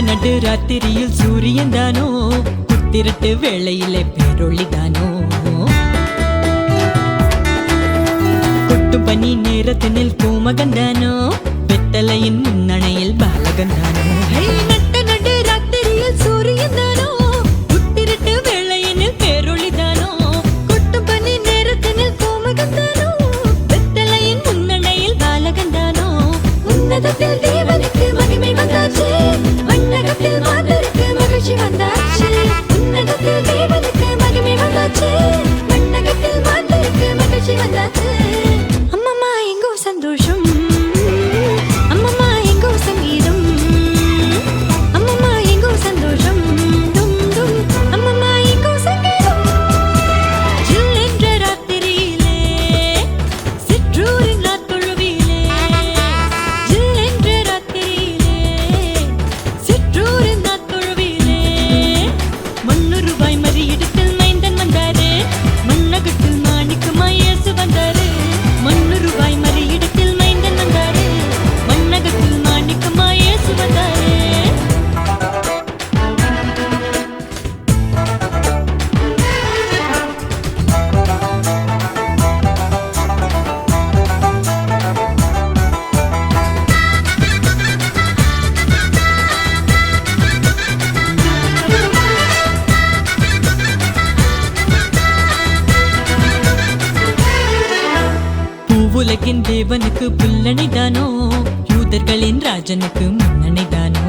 நடு ராத்திரியில் சூரியன் தானோ, குத்திரட்டு வேளையிலே பேரொளிதானோ, கொட்டு பனி நேரத்தினில் பூமகந்தானோ, வெத்தலையின் முன்னணையில் பாலகந்தானோ. நட்ட நடு ராத்திரியில் சூரியன் தானோ, குத்திரட்டு வேளையினில் பேரொளிதானோ, கொட்டு பனி நேரத்தினில் பூமகந்தானோ, வெத்தலையின் முன்னணையில் பாலகந்தானோ. உன்னதத்தில் தேவனுக்கு மகிமை வந்தாச்சு, மண்ணகத்தில் மாந்தருக்கு மகிழ்ச்சி வந்தாச்சு. உன்னதத்தில் தேவனுக்கு மகிமை வந்தாச்சு, மண்ணகத்தில் மாந்தருக்கு மகிழ்ச்சி வந்தாச்சு. அம்மம்மா எங்கோ சந்தோஷம், அம்மம்மா எங்கோ சங்கீதம், அம்மம்மா எங்கோ சந்தோஷம், டும் டும் அம்மம்மா எங்கோ சங்கீதம். ஜில் என்ற ராத்திரியிலே சிற்றூரின் ராத்தொழுவிலே, ஜில் என்ற ராத்திரியிலே சிற்றூரின் ராத்தொழுவிலே, மண்ணுருவாய் மறியிடத்தில் மைந்தன் வந்தாரு, மண்ணகத்தில் மாணிக்கமாய் இயேசு வந்தாரு. மண்ணுருவாய் மறியிடத்தில் மைந்தன் வந்தாரு, மண்ணகத்தில் மாணிக்கமாய் இயேசு வந்தாரு. பூவுலகின் தேவனுக்கு புல்லணைதானோ, யூதர்களின் ராஜனுக்கு முன்னணைதானோ,